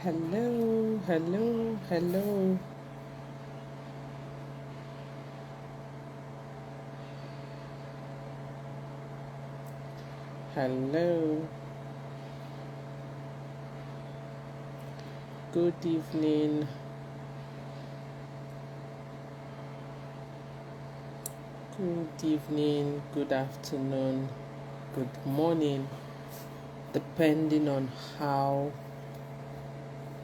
Hello, hello, hello, hello. Good evening, good afternoon, good morning, depending on how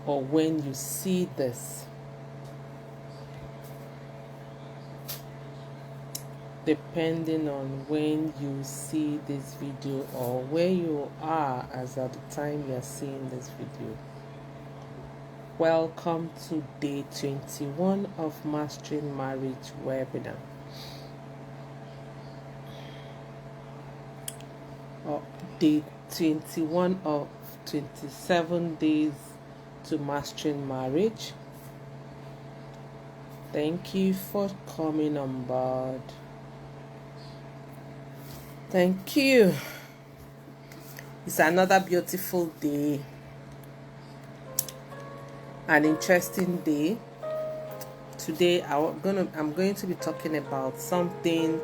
or when you see this. Depending on when you see this video or where you are as at the time you are seeing this video. Welcome to day 21 of Mastering Marriage webinar. Day 21 of 27 days to mastering marriage. Thank you for coming on board. Thank you. It's another beautiful day, an interesting day. Today I'm going to be talking about something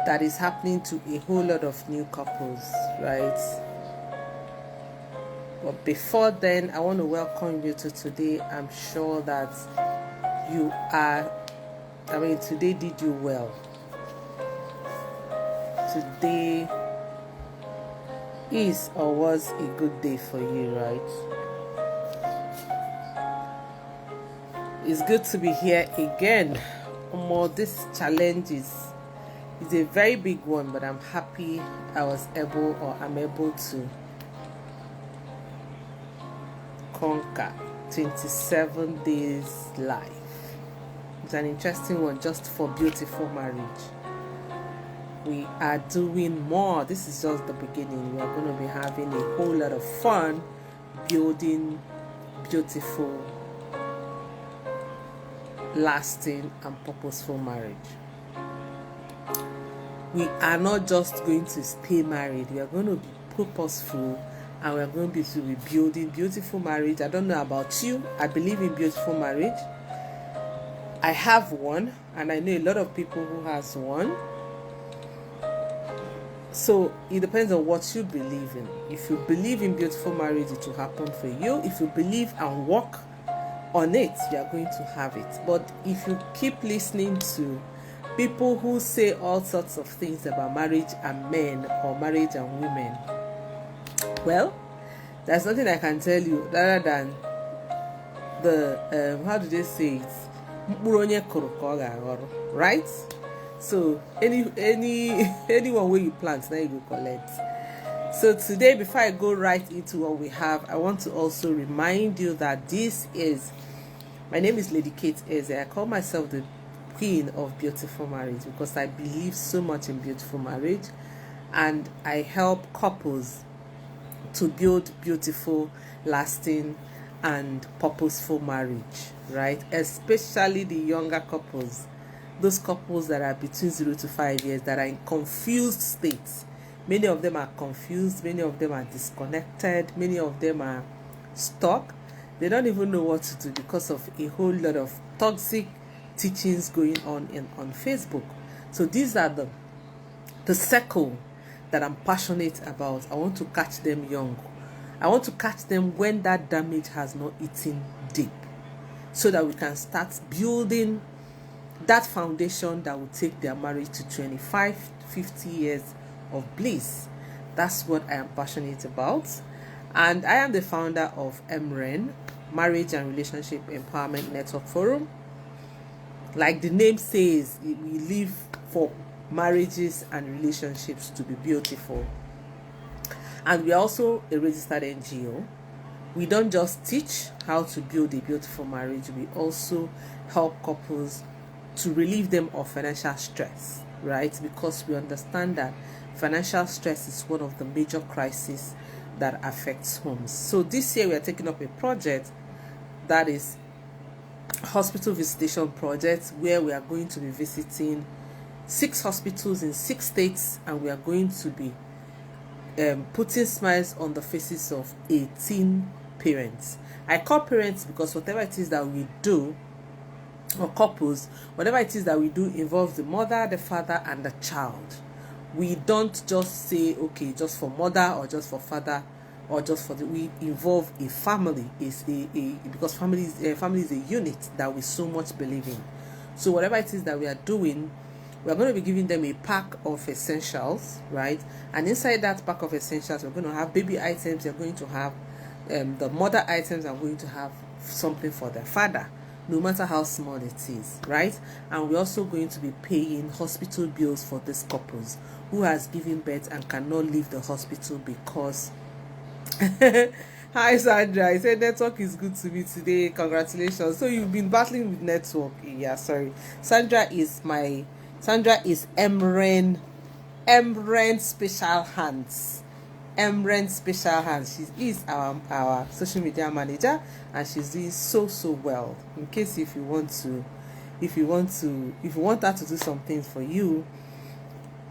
that is happening to a whole lot of new couples, right? But before then, I want to welcome you to today. I'm sure that today did you well. Today is or was a good day for you, right? It's good to be here again. This challenge is a very big one, but I'm happy I'm able to conquer 27 days live. It's an interesting one just for beautiful marriage. We are doing more. This is just the beginning. We are going to be having a whole lot of fun building beautiful, lasting and purposeful marriage. We are not just going to stay married. We are going to be purposeful, and we are going to be building beautiful marriage. I don't know about you. I believe in beautiful marriage. I have one, and I know a lot of people who has one. So it depends on what you believe in. If you believe in beautiful marriage, it will happen for you. If you believe and work on it, you are going to have it. But if you keep listening to people who say all sorts of things about marriage and men or marriage and women, well, there's nothing I can tell you other than the how do they say it? Right? So anyone where you plant, now you go collect. So today, before I go right into what we have, I want to also remind you that my name is Lady Kate Eze. I call myself the Queen of Beautiful Marriage because I believe so much in beautiful marriage, and I help couples to build beautiful, lasting and purposeful marriage, right? Especially the younger couples, those couples that are between 0 to 5 years that are in confused states. Many of them are confused, many of them are disconnected, many of them are stuck. They don't even know what to do because of a whole lot of toxic teachings going on on Facebook. So these are the circle that I'm passionate about. I want to catch them young. I want to catch them when that damage has not eaten deep, so that we can start building that foundation that will take their marriage to 25, 50 years of bliss. That's what I am passionate about. And I am the founder of MREN, Marriage and Relationship Empowerment Network Forum. Like the name says, we live for marriages and relationships to be beautiful. And we are also a registered NGO. We don't just teach how to build a beautiful marriage, we also help couples to relieve them of financial stress, right? Because we understand that financial stress is one of the major crises that affects homes. So this year we are taking up a project that is hospital visitation project, where we are going to be visiting 6 hospitals in 6 states, and we are going to be putting smiles on the faces of 18 parents. I call parents because whatever it is that we do, or couples, whatever it is that we do involves the mother, the father, and the child. We don't just say, okay, just for mother or just for father or just for we involve a family. Is because family is a unit that we so much believe in. So whatever it is that we are doing, we are going to be giving them a pack of essentials, right? And inside that pack of essentials, we're going to have baby items. You're going to have the mother items. Are going to have something for their father, no matter how small it is, right? And we're also going to be paying hospital bills for these couples who has given birth and cannot leave the hospital because hi Sandra, I said network is good to me today. Congratulations. So you've been battling with network. Yeah, sorry. Sandra is Emren special hands. Emren special hands. She is our social media manager, and she's doing so well. In case if you want her to do some things for you,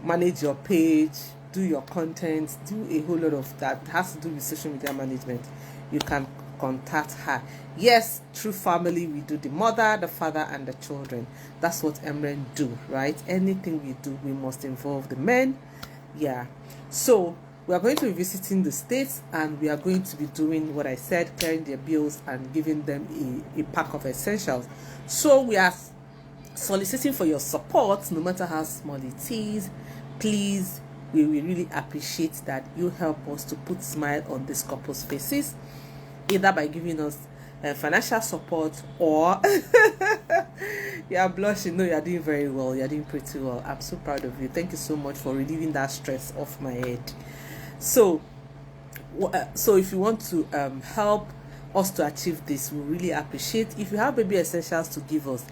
manage your page, do your content, do a whole lot of that has to do with social media management, you can contact her. Yes, through family, we do the mother, the father, and the children. That's what Emren do, right? Anything we do, we must involve the men. Yeah. So we are going to be visiting the states, and we are going to be doing what I said, clearing their bills and giving them a pack of essentials. So we are soliciting for your support, no matter how small it is. Please, we will really appreciate that you help us to put smile on these couples' faces, either by giving us financial support or you are blushing. No, you are doing very well. You are doing pretty well. I'm so proud of you. Thank you so much for relieving that stress off my head. So if you want to help us to achieve this, we really appreciate if you have baby essentials to give us.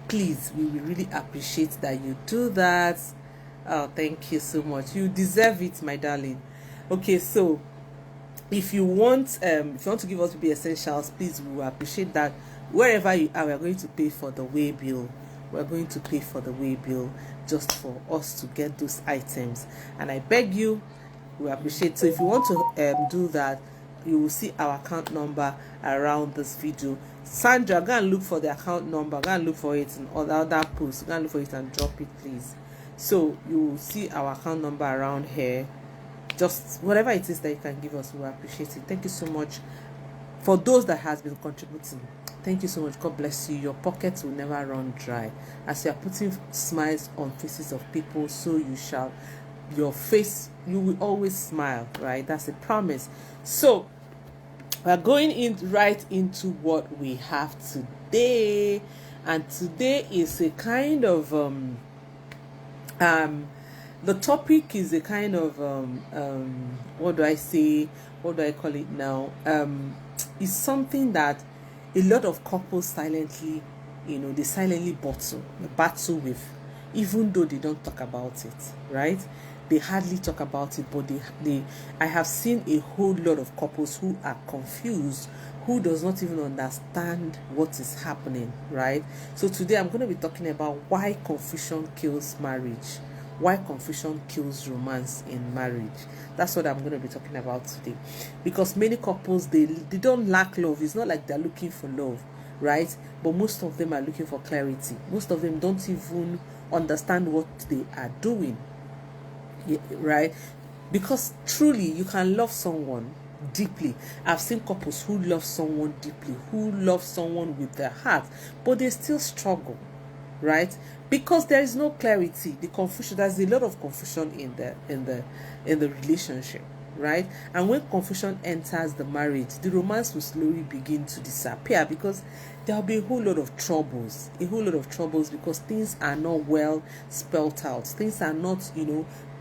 Please, we will really appreciate that you do that. Oh, thank you so much. You deserve it, my darling. Okay, so if you want to give us baby essentials, please, we will appreciate that. Wherever you are, we are going to pay for the way bill. We're going to pay for the way bill just for us to get those items. And I beg you, we appreciate. So if you want to do that, you will see our account number around this video. Sandra, go and look for the account number. Go and look for it in other posts. Go and look for it and drop it, please. So you will see our account number around here. Just whatever it is that you can give us, we appreciate it. Thank you so much for those that has been contributing. Thank you so much. God bless you. Your pockets will never run dry. As you are putting smiles on faces of people, so you will always smile, right? That's a promise. So we're going right into what we have today, and today is a kind of the topic is a kind of what do I call it now? It's something that a lot of couples silently, they silently battle with, even though they don't talk about it, right? They hardly talk about it, but I have seen a whole lot of couples who are confused, who does not even understand what is happening, right? So today I'm going to be talking about why confusion kills marriage, why confusion kills romance in marriage. That's what I'm going to be talking about today, because many couples, they don't lack love. It's not like they're looking for love, right? But most of them are looking for clarity. Most of them don't even understand what they are doing, right? Because truly, you can love someone deeply. I've seen couples who love someone deeply, who love someone with their heart, but they still struggle, right? Because there is no clarity. The confusion, there's a lot of confusion in the relationship, right? And when confusion enters the marriage, the romance will slowly begin to disappear, because there'll be a whole lot of troubles, because things are not well spelled out. Things are not,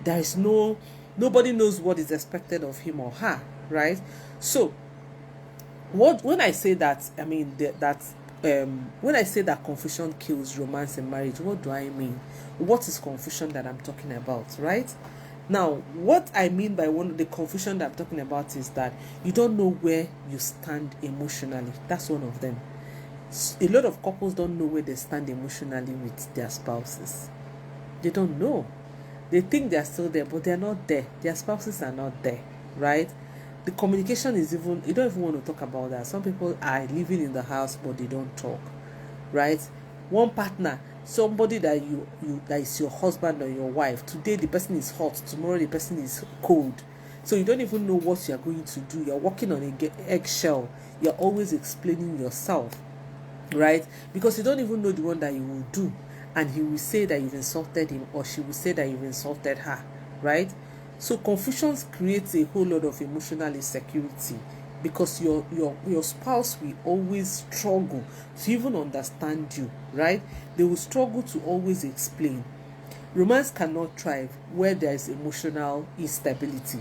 there is nobody knows what is expected of him or her, right? So when I say that, I mean when I say that confusion kills romance in marriage, what do I mean? What is confusion that I'm talking about, right? Now, what I mean by the confusion that I'm talking about is that you don't know where you stand emotionally. That's one of them. A lot of couples don't know where they stand emotionally with their spouses. They don't know. They think they're still there, but they're not there. Their spouses are not there, right? The communication is even, you don't even want to talk about that. Some people are living in the house but they don't talk, right? One partner, somebody that you that is your husband or your wife, today the person is hot, tomorrow the person is cold, so you don't even know what you are going to do. You're walking on a eggshell. You're always explaining yourself, right? Because you don't even know the one that you will do, and he will say that you've insulted him, or she will say that you've insulted her, right? So confusion creates a whole lot of emotional insecurity, because your spouse will always struggle to even understand you, right? They will struggle to always explain. Romance cannot thrive where there is emotional instability,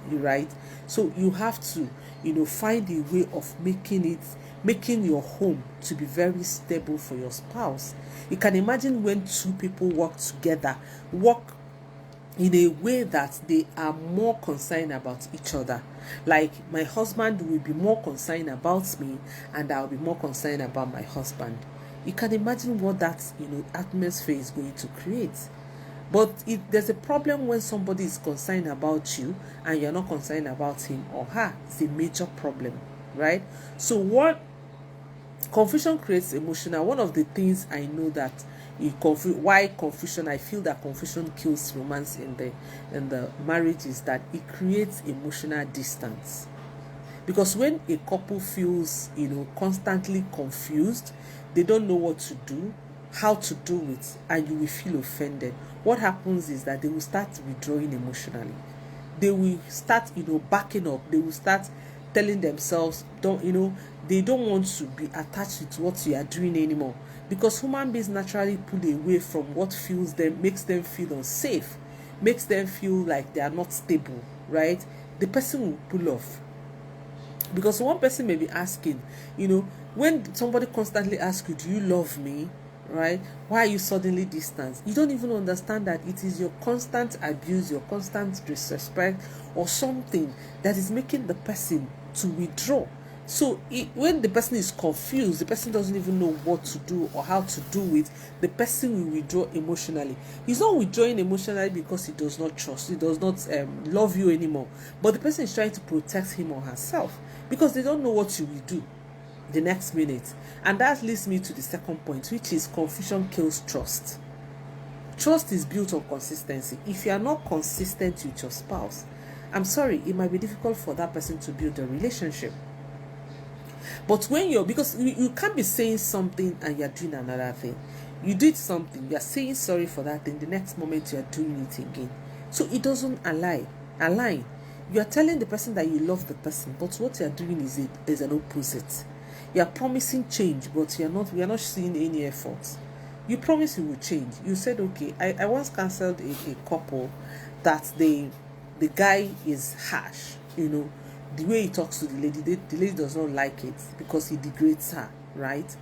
right? So you have to, find a way of making your home to be very stable for your spouse. You can imagine when two people work together, work in a way that they are more concerned about each other. Like, my husband will be more concerned about me, and I'll be more concerned about my husband. You can imagine what that atmosphere is going to create. But there's a problem when somebody is concerned about you and you're not concerned about him or her. It's a major problem, right? So what confusion creates emotional. One of the things I know that why confusion, I feel that confusion kills romance in the marriage, is that it creates emotional distance. Because when a couple feels constantly confused, they don't know what to do, how to do it, and you will feel offended. What happens is that they will start withdrawing emotionally. They will start backing up. They will start telling themselves, they don't want to be attached to what you are doing anymore, because human beings naturally pull away from what makes them feel unsafe, makes them feel like they are not stable, right? The person will pull off. Because one person may be asking, when somebody constantly asks you, do you love me, right? Why are you suddenly distant? You don't even understand that it is your constant abuse, your constant disrespect or something that is making the person to withdraw. So when the person is confused, the person doesn't even know what to do or how to do it, the person will withdraw emotionally. He's not withdrawing emotionally because he does not trust, he does not love you anymore, but the person is trying to protect him or herself, because they don't know what you will do the next minute. And that leads me to the second point, which is confusion kills trust. Trust is built on consistency. If you are not consistent with your spouse, I'm sorry, it might be difficult for that person to build a relationship. But when because you can't be saying something and you're doing another thing. You did something, you're saying sorry for that thing, the next moment you're doing it again. So it doesn't align. You are telling the person that you love the person, but what you're doing is an opposite. You are promising change, but we are not seeing any effort. You promise you will change. You said, okay, I once cancelled a couple that the guy is harsh, the way he talks to the lady does not like it because he degrades her, right?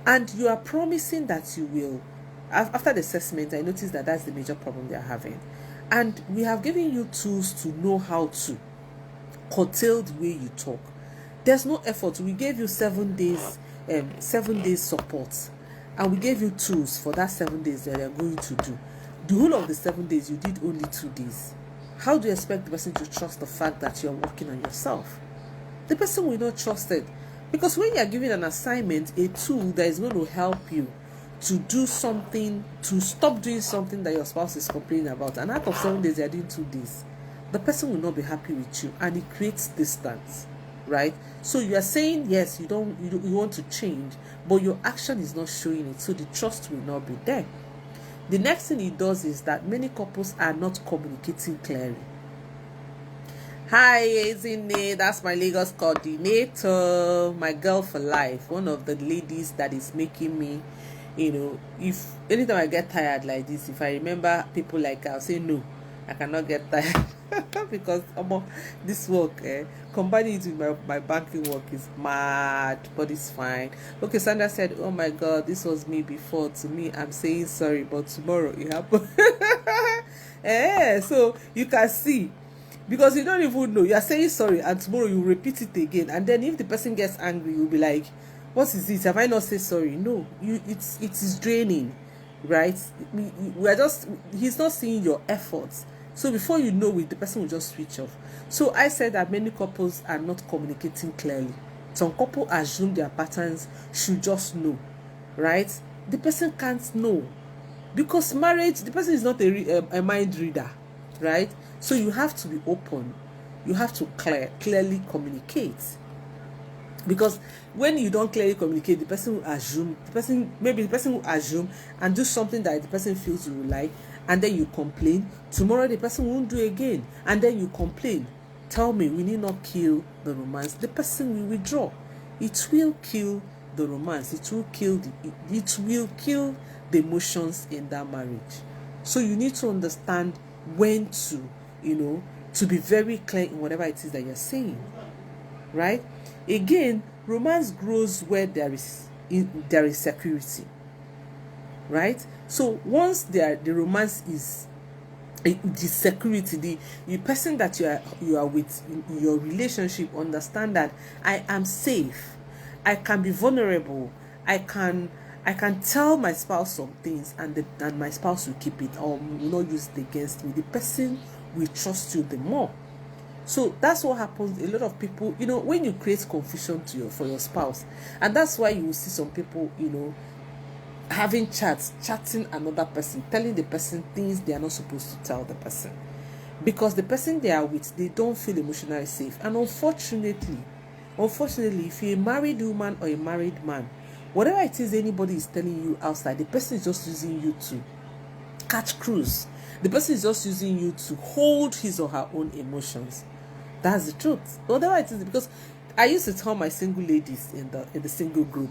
And you are promising that you will. After the assessment, I noticed that that's the major problem they are having. And we have given you tools to know how to curtail the way you talk. There's no effort. We gave you 7 days support, and we gave you tools for that 7 days that you're going to do. The whole of the 7 days, you did only 2 days. How do you expect the person to trust the fact that you're working on yourself? The person will not trust it. Because when you're given an assignment, a tool that is going to help you to do something, to stop doing something that your spouse is complaining about, and out of 7 days, you're doing 2 days, the person will not be happy with you, and it creates distance, right? So you are saying, yes, you want to change, but your action is not showing it, so the trust will not be there. The next thing it does is that many couples are not communicating clearly. Hi, Ezine, that's my Lagos coordinator, my girl for life, one of the ladies that is making me, if anytime I get tired like this, if I remember people like her, I'll say no, I cannot get tired because this work, combining it with my banking work is mad, but it's fine. Okay, Sandra said, oh my God, this was me before. To me, I'm saying sorry, but tomorrow it happened. So you can see, because you don't even know, you're saying sorry and tomorrow you repeat it again, and then if the person gets angry, you'll be like, what is it? Have I not said sorry? No, it is draining, right? He's not seeing your efforts So before you know it, the person will just switch off. So I said that many couples are not communicating clearly. Some couples assume their patterns should just know, right? The person can't know, because marriage, the person is not a mind reader, right? So you have to be open. You have to clearly communicate. Because when you don't clearly communicate, the person will assume, maybe the person will assume and do something that the person feels you will like, and then you complain. Tomorrow the person won't do again, and then you complain. Tell me, we need not kill the romance. The person will withdraw. It will kill the romance. It will kill the emotions in that marriage. So you need to understand when to, to be very clear in whatever it is that you're saying, right? Again, romance grows where there is security, right? So once the romance is the security, the person that you are with in your relationship understand that I am safe, I can be vulnerable, I can tell my spouse some things, and my spouse will keep it or will not use it against me. The person will trust you the more. So that's what happens. A lot of people, when you create confusion for your spouse, and that's why you will see some people, having chatting another person, telling the person things they are not supposed to tell the person, because the person they are with, they don't feel emotionally safe. And unfortunately, if you're a married woman or a married man, whatever it is anybody is telling you outside, the person is just using you to catch cruise. The person is just using you to hold his or her own emotions. That's the truth. Whatever it is, because I used to tell my single ladies in the single group,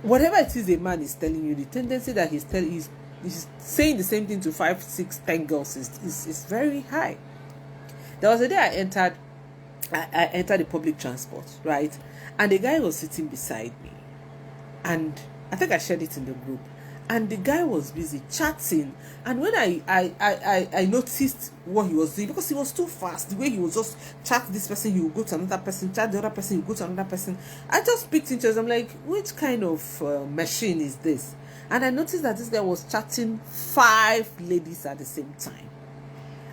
whatever it is a man is telling you, the tendency that he's saying the same thing to 5, 6, 10 girls is very high. There was a day I entered the public transport, right? And the guy was sitting beside me, and I think I shared it in the group. And the guy was busy chatting, and when I noticed what he was doing, because he was too fast, the way he was just chat this person, he would go to another person, chat the other person, he would go to another person. I just picked interest. I'm like, which kind of machine is this? And I noticed that this guy was chatting 5 ladies at the same time.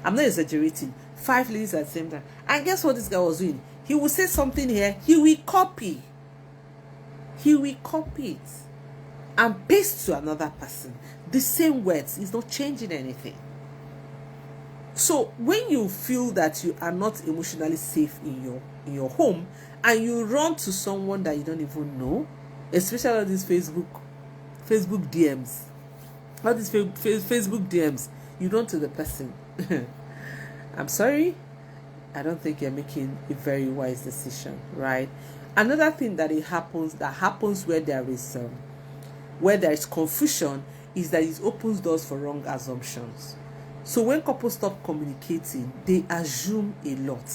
I'm not exaggerating. 5 ladies at the same time. And guess what this guy was doing? He will say something here, he will copy it and paste to another person the same words. It's not changing anything. So when you feel that you are not emotionally safe in your home, and you run to someone that you don't even know, especially all these Facebook DMs, you run to the person. I'm sorry, I don't think you're making a very wise decision, right? Another thing that happens where there is confusion is that it opens doors for wrong assumptions. So when couples stop communicating, they assume a lot.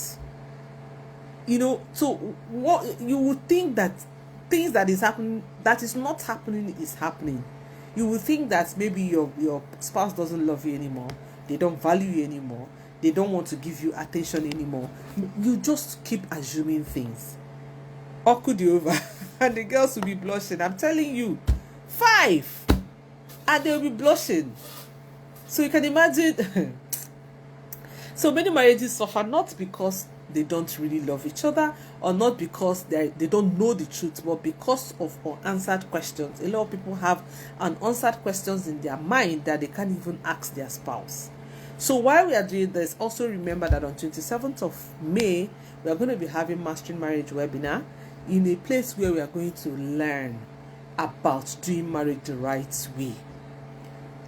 So what you would think that things that is happening, that is not happening, is happening. You would think that maybe your spouse doesn't love you anymore, they don't value you anymore, they don't want to give you attention anymore. You just keep assuming things. Over and the girls will be blushing. I'm telling you, 5, and they'll be blushing. So you can imagine. So many marriages suffer not because they don't really love each other, or not because they don't know the truth, but because of unanswered questions. A lot of people have unanswered questions in their mind that they can't even ask their spouse. So while we are doing this, also remember that on 27th of May, we are going to be having Mastering Marriage webinar, in a place where we are going to learn about doing marriage the right way.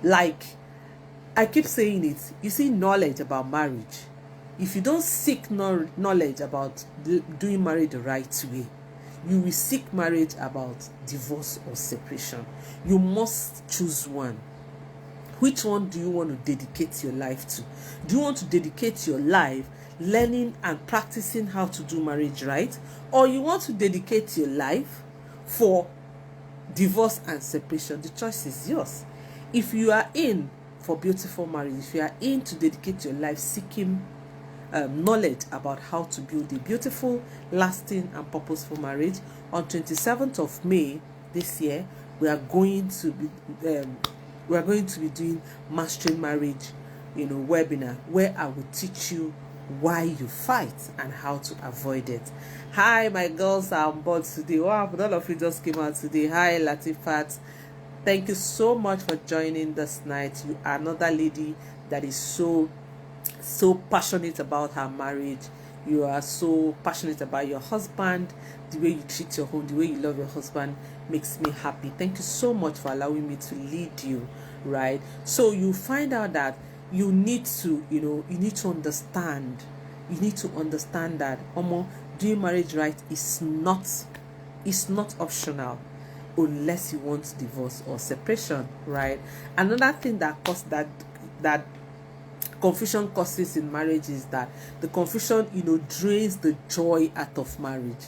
Like I keep saying it, you see, knowledge about marriage. If you don't seek knowledge about doing marriage the right way, you will seek marriage about divorce or separation. You must choose one. Which one do you want to dedicate your life to? Do you want to dedicate your life learning and practicing how to do marriage right, or you want to dedicate your life for divorce and separation? The choice is yours. If you are in for beautiful marriage, if you are in to dedicate your life seeking knowledge about how to build a beautiful, lasting and purposeful marriage, on 27th of May this year, we are going to be doing Mastering Marriage webinar where I will teach you why you fight and how to avoid it. Hi, my girls are on board today. Wow, all of you just came out today. Hi, Latifat. Thank you so much for joining this night. You are another lady that is so passionate about her marriage. You are so passionate about your husband. The way you treat your home, the way you love your husband makes me happy. Thank you so much for allowing me to lead you, right? So you find out that you need to, you need to understand. You need to understand that doing marriage right is not optional unless you want divorce or separation, right? Another thing that confusion causes in marriage is that the confusion drains the joy out of marriage.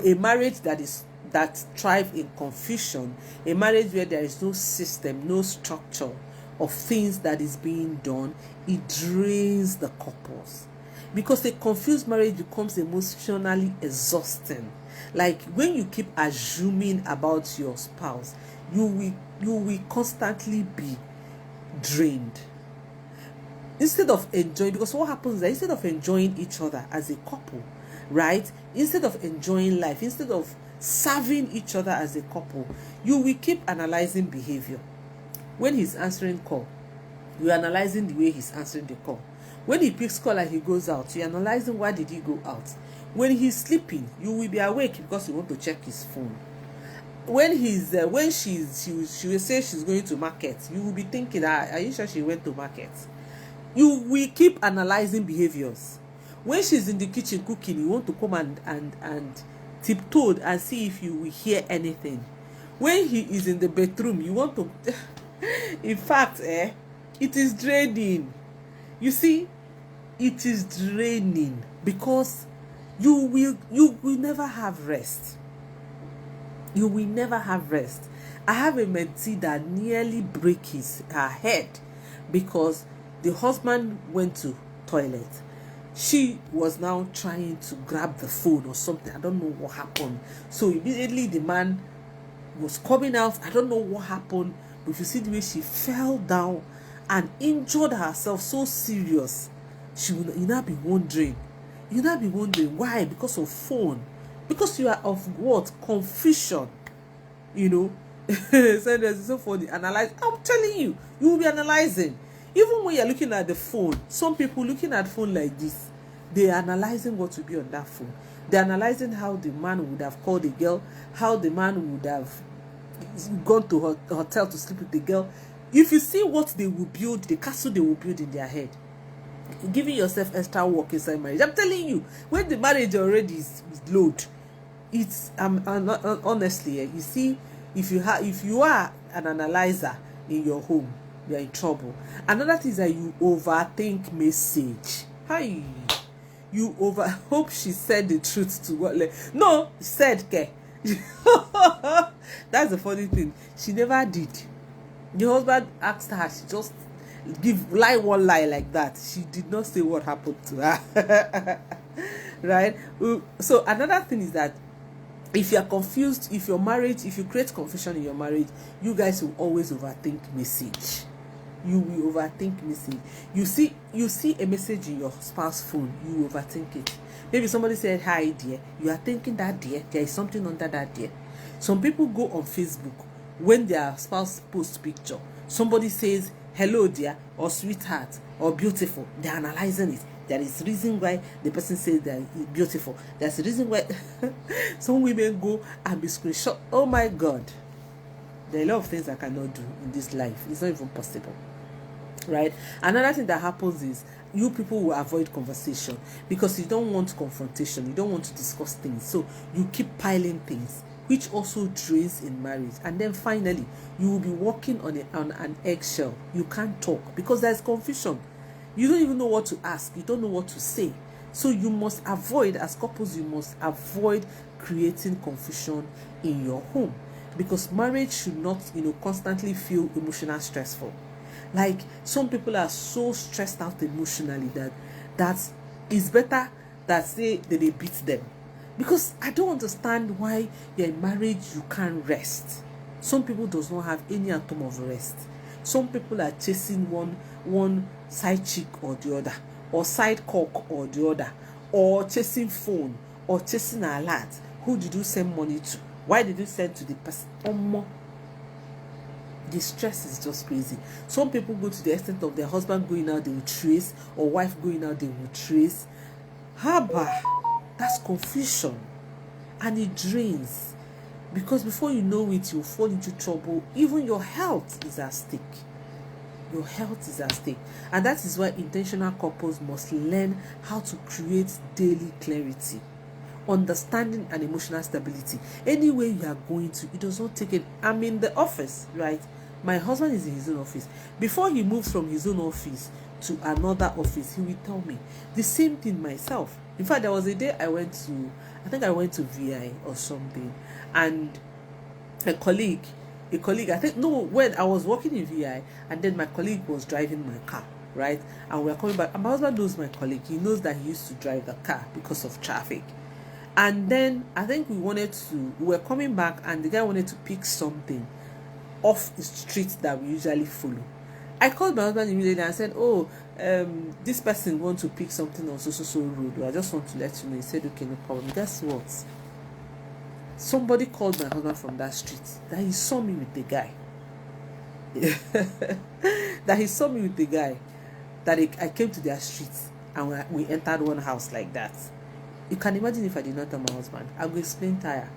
A marriage that thrives in confusion, a marriage where there is no system, no structure of things that is being done, it drains the couples, because a confused marriage becomes emotionally exhausting. Like when you keep assuming about your spouse, you will constantly be drained instead of enjoying. Because what happens is that instead of enjoying each other as a couple, right, instead of enjoying life, instead of serving each other as a couple, you will keep analyzing behavior. When he's answering call, you're analyzing the way he's answering the call. When he picks call and he goes out, you're analyzing why did he go out. When he's sleeping, you will be awake because you want to check his phone. When she will say she's going to market, you will be thinking, are you sure she went to market? You will keep analyzing behaviors. When she's in the kitchen cooking, you want to come and tiptoe and see if you will hear anything. When he is in the bedroom, you want to in fact, it is draining. You see, it is draining because you will never have rest. You will never have rest. I have a mentee that nearly break her head because the husband went to toilet. She was now trying to grab the phone or something. I don't know what happened. So immediately the man was coming out. I don't know what happened, but if you see the way she fell down and injured herself so serious, you now be wondering why? Because of phone. Because you are of what? Confusion. So it's so funny. Analyze. I'm telling you, you will be analyzing. Even when you're looking at the phone, some people looking at phone like this, they're analyzing what will be on that phone. They're analyzing how the man would have called the girl, how the man would have gone to a hotel to sleep with the girl. If you see what they will build, the castle they will build in their head, giving yourself extra work inside marriage. I'm telling you, when the marriage already is load, it's honestly, you see, if you are an analyzer in your home, you're in trouble. Another thing is that you overthink message. Hi, you hope she said the truth to what? No, said ke. That's the funny thing. She never did. The husband asked her, she just lie one lie like that. She did not say what happened to her. Right? So another thing is that if you are confused, if you create confusion in your marriage, you guys will always overthink message. You will overthink message. You see a message in your spouse's phone, you overthink it. Maybe somebody said hi dear, you are thinking that dear, there is something under that dear. Some people go on Facebook when their spouse posts picture, somebody says hello dear or sweetheart or beautiful, they're analyzing it. There is reason why the person says that it's beautiful. There's a reason why some women go and be screenshot. Oh my God, there are a lot of things I cannot do in this life. It's not even possible, right? Another thing that happens is you people will avoid conversation because you don't want confrontation. You don't want to discuss things, so you keep piling things, which also drains in marriage. And then finally, you will be walking on an eggshell. You can't talk because there's confusion. You don't even know what to ask. You don't know what to say. So you must avoid, as couples, you must avoid creating confusion in your home, because marriage should not, constantly feel emotional stressful. Like some people are so stressed out emotionally that it's better that say that they beat them. Because I don't understand why you're in marriage you can't rest. Some people does not have any atom of rest. Some people are chasing one side chick or the other, or side cock or the other, or chasing phone, or chasing alert. Who did you send money to? Why did you send to the person? The stress is just crazy. Some people go to the extent of their husband going out, they will trace, or wife going out, they will trace. Haba, that's confusion, and it drains, because before you know it, you fall into trouble. Even your health is at stake. Your health is at stake, and that is why intentional couples must learn how to create daily clarity, understanding, and emotional stability. Anywhere you are going to, it does not take it. I'm in the office, right? My husband is in his own office. Before he moves from his own office to another office, he will tell me the same thing myself. In fact, there was a day I went to VI or something, and a colleague, when I was working in VI, and then my colleague was driving my car, right? And we are coming back, and my husband knows my colleague. He knows that he used to drive the car because of traffic. And then I think we were coming back, and the guy wanted to pick something off the street that we usually follow. I called my husband immediately and said, this person wants to pick something on so road. I just want to let you know. He said, okay, no problem. Guess what? Somebody called my husband from that street that he saw me with the guy. That I came to their street, and we entered one house like that. You can imagine if I did not tell my husband. I will explain tire.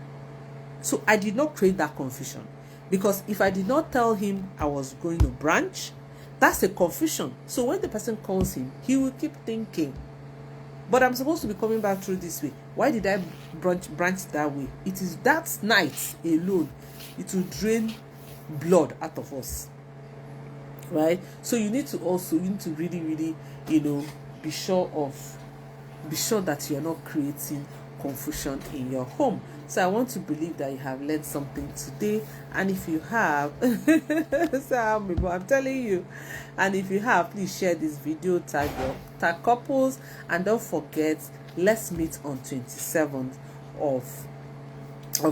So I did not create that confusion, because if I did not tell him I was going to branch, that's a confusion. So when the person calls him, he will keep thinking, but I'm supposed to be coming back through this way. Why did I branch that way? It is that night alone, it will drain blood out of us, right? So you need to really, really, be sure that you're not creating confusion in your home. So I want to believe that you have learned something today, and if you have I'm telling you, and if you have, please share this video, tag couples, and don't forget, let's meet on 27th of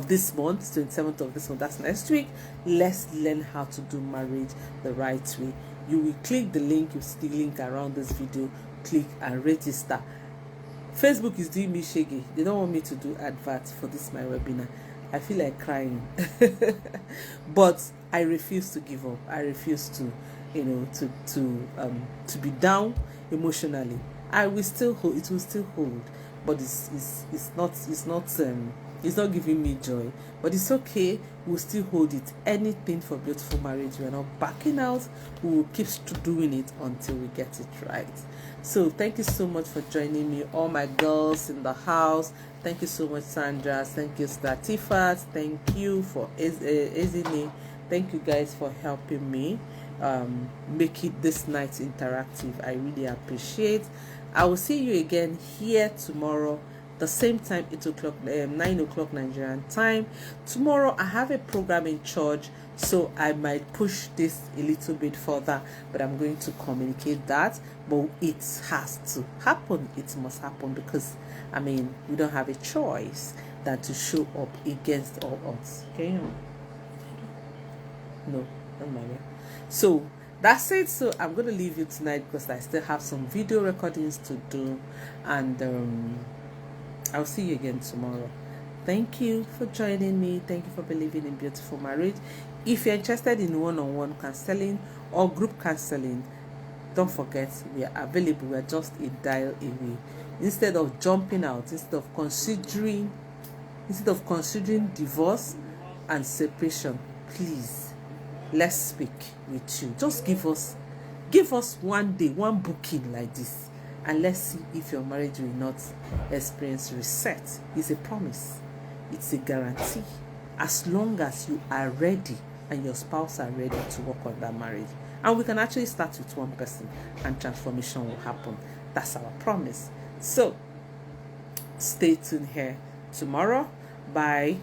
this month. 27th of this month, that's next week. Let's learn how to do marriage the right way. You will click the link, you see the link around this video, click and register. Facebook is doing me shaggy. They don't want me to do adverts for this my webinar. I feel like crying. But I refuse to give up. I refuse to be down emotionally. I will still hold, it will still hold, but it's not giving me joy. But it's okay, we'll still hold it. Anything for beautiful marriage. We're not backing out. We will keep doing it until we get it right. So thank you so much for joining me, all my girls in the house. Thank you so much, Sandra. Thank you, Latifat. Thank you for Ezine. Thank you guys for helping me make it this night interactive. I really appreciate. I will see you again here tomorrow, the same time, 9 o'clock Nigerian time. Tomorrow I have a program in church, so I might push this a little bit further, but I'm going to communicate that. But it has to happen. It must happen, because we don't have a choice than to show up against all odds. Okay? No, don't mind. So that's it. So I'm going to leave you tonight, because I still have some video recordings to do, and I'll see you again tomorrow. Thank you for joining me. Thank you for believing in beautiful marriage. If you're interested in one-on-one counseling or group counseling, don't forget, we are available. We are just a dial away. Instead of jumping out, instead of considering divorce and separation, please, let's speak with you. Just give us one day, one booking like this, and let's see if your marriage will not experience reset. It's a promise. It's a guarantee. As long as you are ready and your spouse are ready to work on that marriage. And we can actually start with one person, and transformation will happen. That's our promise. So stay tuned here tomorrow. Bye.